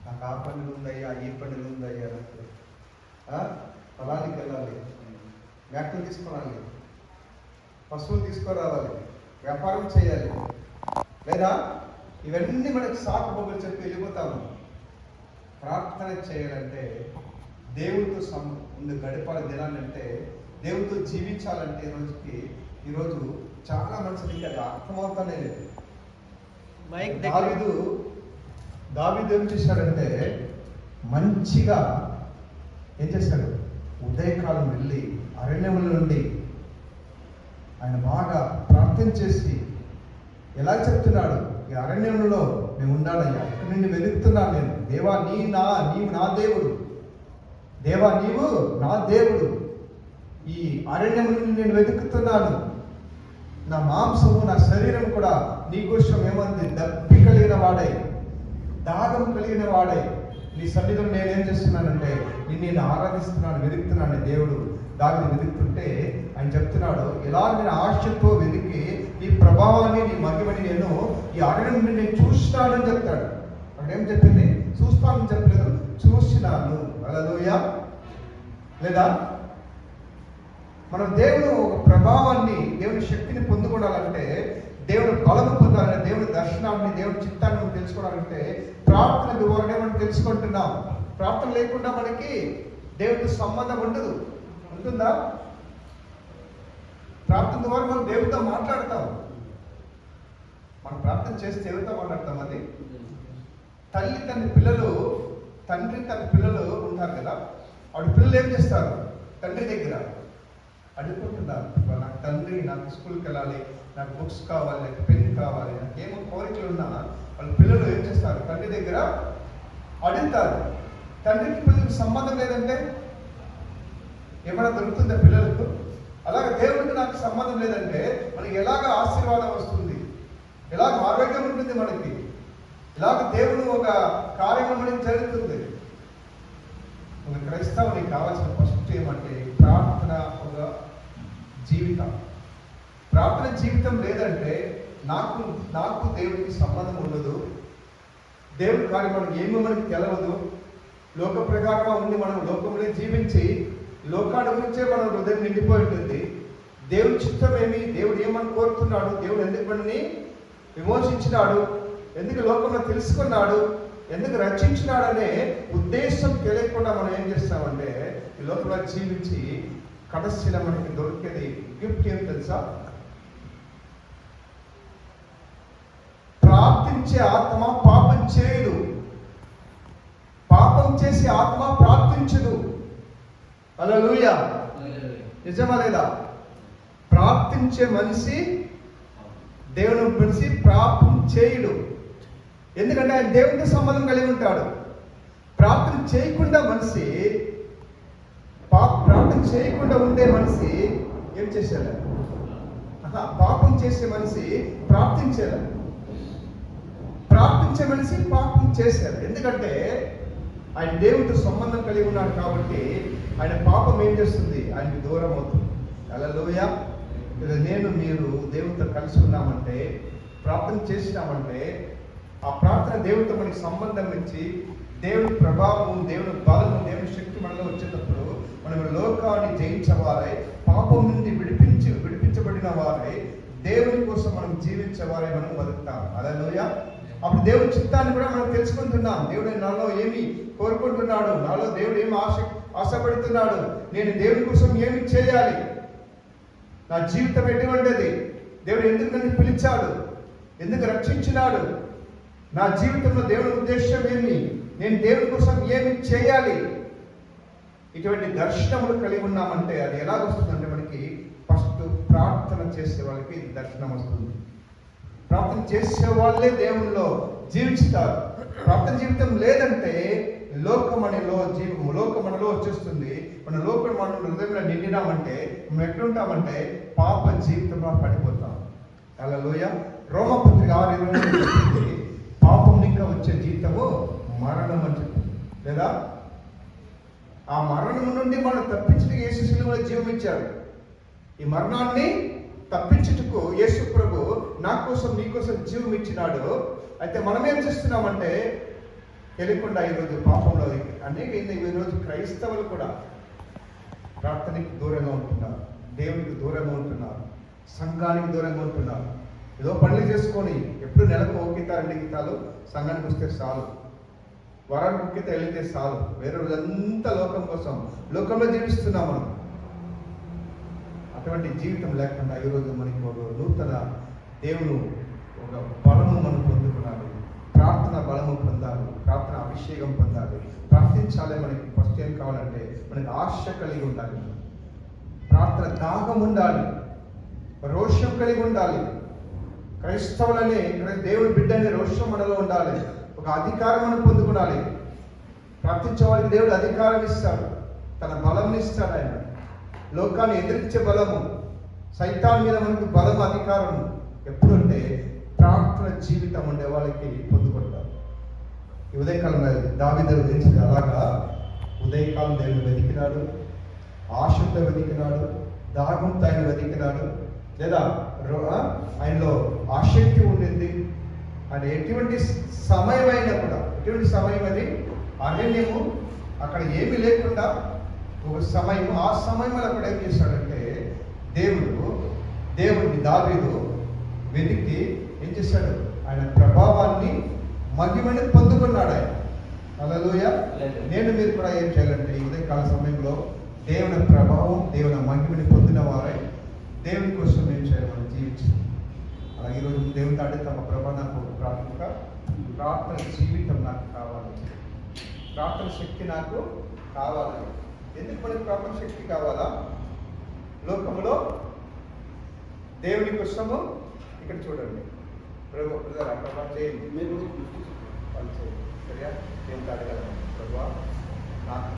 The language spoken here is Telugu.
నాకు ఆ పని ఉందయ్యా, ఈ పని ఉందయ్యా, పొలానికి వెళ్ళాలి, మేకలు తీసుకురావాలి, పశువులు తీసుకురావాలి, వ్యాపారం చేయాలి, లేదా ఇవన్నీ మనకి సాకు బొబ్బలు చెప్పి వెళ్ళిపోతాము. ప్రార్థన చేయాలంటే, దేవుడితో ముందు గడపాలి దినాలంటే, దేవుడితో జీవించాలంటే ఈరోజు చాలా మంచిది అది అర్థమవుతానే లేదు. దావీదు ఏం చేశాడంటే, మంచిగా ఏం చేశాడు, ఉదయకాలం వెళ్ళి అరణ్యముల నుండి ఆయన బాగా ప్రార్థన చేసి ఎలా చెప్తున్నాడు, ఈ అరణ్యంలో మేము ఉండాలయ్యా, ఇక్కడ నుండి వెలుగుతున్నాను నేను, దేవా నీవు నా దేవుడు, దేవా నీవు నా దేవుడు, ఈ అరణ్యం నుండి నేను వెతుకుతున్నాను, నా మాంసము నా శరీరం కూడా నీకోసం ఏమంది దప్పి కలిగిన వాడై, దాగం కలిగిన వాడై నీ సన్నిధిలో నేనేం చేస్తున్నానంటే నేను ఆరాధిస్తున్నాను, వెతుకుతున్నాను. దేవుడు దాన్ని వెతుకుతుంటే ఆయన చెప్తున్నాడు, ఇలా నేను ఆశతో వెతికి నీ ప్రభావాన్ని నీ మహిమని నేను ఈ అరణ్యం నుండి నేను చూస్తానని చెప్తాడు. అక్కడ ఏం చెప్పింది, చూస్తానని చెప్పలేదు, చూసినాను. హల్లెలూయా. లేదా మనం దేవుడు ఒక ప్రభావాన్ని, దేవుని శక్తిని పొందుకోవాలంటే, దేవుడు బలం పొందాలంటే, దేవుడి దర్శనాన్ని, దేవుడి చిత్తాన్ని తెలుసుకోవాలంటే ప్రార్థన ద్వారానే మనం తెలుసుకుంటున్నాం. ప్రార్థన లేకుండా మనకి దేవుడితో సంబంధం ఉండదు. ఉంటుందా? ప్రార్థన ద్వారా మనం దేవుడితో మాట్లాడతాం. మనం ప్రార్థన చేస్తే ఎవరితో మాట్లాడతాం? అది తండ్రి తన పిల్లలు ఉంటారు కదా, వాడి పిల్లలు ఏం చేస్తారు, తండ్రి దగ్గర అడుగుకుంటున్నారు, నాకు తండ్రి, నాకు స్కూల్కి వెళ్ళాలి, నాకు బుక్స్ కావాలి, నాకు పెన్ కావాలి, నాకు ఏమో కోరికలు ఉన్నా వాళ్ళ పిల్లలు ఏం చేస్తారు, తండ్రి దగ్గర అడుగుతారు. తండ్రికి పిల్లలకి సంబంధం లేదంటే ఏమైనా దొరుకుతుందా పిల్లలకు? అలాగే దేవుడికి నాకు సంబంధం లేదంటే మనకి ఎలాగ ఆశీర్వాదం వస్తుంది, ఎలాగ ఆరోగ్యం ఉంటుంది మనకి, ఇలాగ దేవుడు ఒక కార్యం మనకి జరుగుతుంది. ఒక క్రైస్తవునికి కావాల్సిన ఫస్ట్ ఏమంటే ప్రార్థన ఒక జీవితం. ప్రార్థన జీవితం లేదంటే నాకు దేవుడికి సంబంధం ఉండదు, దేవుడి కార్యం మనకి ఏమో మనకి తెలవదు, లోక ప్రకారంగా ఉండి మనం లోకంలో జీవించి లోకాల గురించే మన హృదయం నిండిపోయి ఉంటుంది. దేవుడి చిత్తం ఏమి, దేవుడు ఏమని కోరుతున్నాడు, దేవుడు ఎందుకు మనని విమోచించినాడు, ఎందుకు లోకంలో తెలుసుకున్నాడు, ఎందుకు రక్షించినాడనే ఉద్దేశం తెలియకుండా మనం ఏం చేస్తామంటే ఈ లోకంలో జీవించి కడసిల మనకి దొరికేది గిఫ్ట్ ఏం తెలుసా? ప్రార్థించే ఆత్మ పాపం చేయదు, పాపం చేసే ఆత్మ ప్రార్థించదు. హల్లెలూయా. నిజమా లేదా? ప్రార్థించే మనిషి దేవుని మనిషి పాపం చేయడు. ఎందుకంటే ఆయన దేవునితో సంబంధం కలిగి ఉంటాడు. ప్రార్థన చేయకుండా ఉండే మనిషి ఏం చేసేలా? పాపం చేసే మనిషి ప్రార్థించేలా, ప్రార్థించే మనిషి పాపం చేశారు. ఎందుకంటే ఆయన దేవునితో సంబంధం కలిగి ఉన్నాడు కాబట్టి ఆయన పాపం ఏం చేస్తుంది, ఆయనకి దూరం అవుతుంది. హల్లెలూయా. మీరు దేవునితో కలిసి ఉన్నామంటే, ప్రార్థన చేసినామంటే, ఆ ప్రార్థన దేవునితో మనకి సంబంధం ఇచ్చి దేవుని ప్రభావం, దేవుని బలము, దేవుని శక్తి మనలో వచ్చేటప్పుడు మనం లోకాన్ని జయించేవారై, పాపం నుండి విడిపించబడిన వారై, దేవుని కోసం మనం జీవించేవారై మనం బతుకుతాం. హల్లెలూయా. అప్పుడు దేవుని చిత్తాన్ని కూడా మనం తెలుసుకుంటున్నాం. దేవుడు నాలో ఏమి కోరుకుంటున్నాడు, నాలో దేవుడు ఏమి ఆశపడుతున్నాడు, నేను దేవుని కోసం ఏమి చేయాలి, నా జీవితం ఎటువంటిది, దేవుడు ఎందుకు నన్ను పిలిచాడు, ఎందుకు రక్షించినాడు, నా జీవితంలో దేవుని ఉద్దేశం ఏమి, నేను దేవుని కోసం ఏమి చేయాలి, ఇటువంటి దర్శనములు కలిగి ఉన్నామంటే అది ఎలా వస్తుందంటే మనకి ఫస్ట్ ప్రార్థన చేసే వాళ్ళకి దర్శనం వస్తుంది. ప్రార్థన చేసే వాళ్ళే దేవునిలో జీవిస్తారు. ప్రార్థన జీవితం లేదంటే లోకమనిలో వచ్చేస్తుంది. మన హృదయంలో నిండినామంటే మనం ఎట్లుంటామంటే పాప జీవితంలో పడిపోతాం. హల్లెలూయా. రోమపత్రిక 6:20 పాపం ఇంకా వచ్చే జీవితము మరణం అని చెప్తుంది. లేదా ఆ మరణం నుండి మనం తప్పించడానికి యేసు శిలువలో జీవం ఇచ్చాడు. ఈ మరణాన్ని తప్పించుటకు యేసు ప్రభు నా కోసం నీ కోసం జీవం ఇచ్చినాడు. అయితే మనం ఏం చేస్తున్నామంటే తెలియకుండా ఈరోజు పాపంలో అనేక ఈరోజు క్రైస్తవులు కూడా ప్రార్థనకి దూరంగా ఉంటున్నారు, దేవునికి దూరంగా ఉంటున్నారు, సంఘానికి దూరంగా ఉంటున్నారు. ఏదో పనులు చేసుకొని ఎప్పుడు నెలకు 1 గీత 2 గీతాలు సంఘానికి వస్తే చాలు, వరానికి 1 గీత వెళితే చాలు. వేరే రోజంతా లోకం కోసం లోకంలో జీవిస్తున్నాం మనం. అటువంటి జీవితం లేకుండా ఈరోజు మనకి ఒక నూతన దేవుడు ఒక బలము మనం పొందుకున్నాడు. ప్రార్థన బలము పొందాలి, ప్రార్థన అభిషేకం పొందాలి, ప్రార్థించాలి. మనకి ఫస్ట్ ఏం కావాలంటే మనకి ఆశ కలిగి ఉండాలి, ప్రార్థన దాహం ఉండాలి, రోషం కలిగి ఉండాలి. క్రైస్తవులని దేవుని బిడ్డని రోషం మనలో ఉండాలి. ఒక అధికారం మనం పొందుకునాలి. ప్రార్థించే వాళ్ళకి దేవుడు అధికారం ఇస్తాడు, తన బలం ఇస్తాడు. ఆయన లోకాన్ని ఎదిరించే బలము, సైతాన్ మీద మనకు బలం, అధికారం ఎప్పుడంటే ప్రార్థన జీవితం ఉండే వాళ్ళకి పొందుకుంటారు. ఈ ఉదయకాలం దావీదు గురించి అలాగా ఉదయకాలం దేవుని వెతికినాడు, ఆశతో వెతికినాడు, దాహంతో ఆయన వెతికినాడు. లేదా ఆయనలో ఆసక్తి ఉండింది. ఆయన ఎటువంటి సమయం అయినా కూడా, ఎటువంటి సమయం అది అరణ్యము, అక్కడ ఏమీ లేకుండా ఒక సమయం, ఆ సమయంలో అక్కడ ఏం చేశాడంటే దేవుడిని దావీదు వెతికి ఏం చేశాడు, ఆయన ప్రభావాన్ని మహిమని పొందుకున్నాడు. ఆయన హల్లెలూయా. నేను మీరు కూడా ఏం చేయాలంటే ఈ ఉదయకాల సమయంలో దేవుని ప్రభావం, దేవుని మహిమని పొందిన వారై దేవుని కోసం ఏం చేయాలి, మనం జీవించాలి. అలాగే ఈరోజు దేవుని తాడే తమ ప్రభా నాకు ప్రార్థన జీవితం నాకు కావాలి, ప్రార్థన శక్తి నాకు కావాలి. ఎందుకు మనకి ప్రార్థన శక్తి కావాలా? లోకంలో దేవుని కోసము ఇక్కడ చూడండి, ప్రభా చేయండి, మీరు వాళ్ళు చేయండి, సరియా? దేవుని తాడగలం ప్రభా.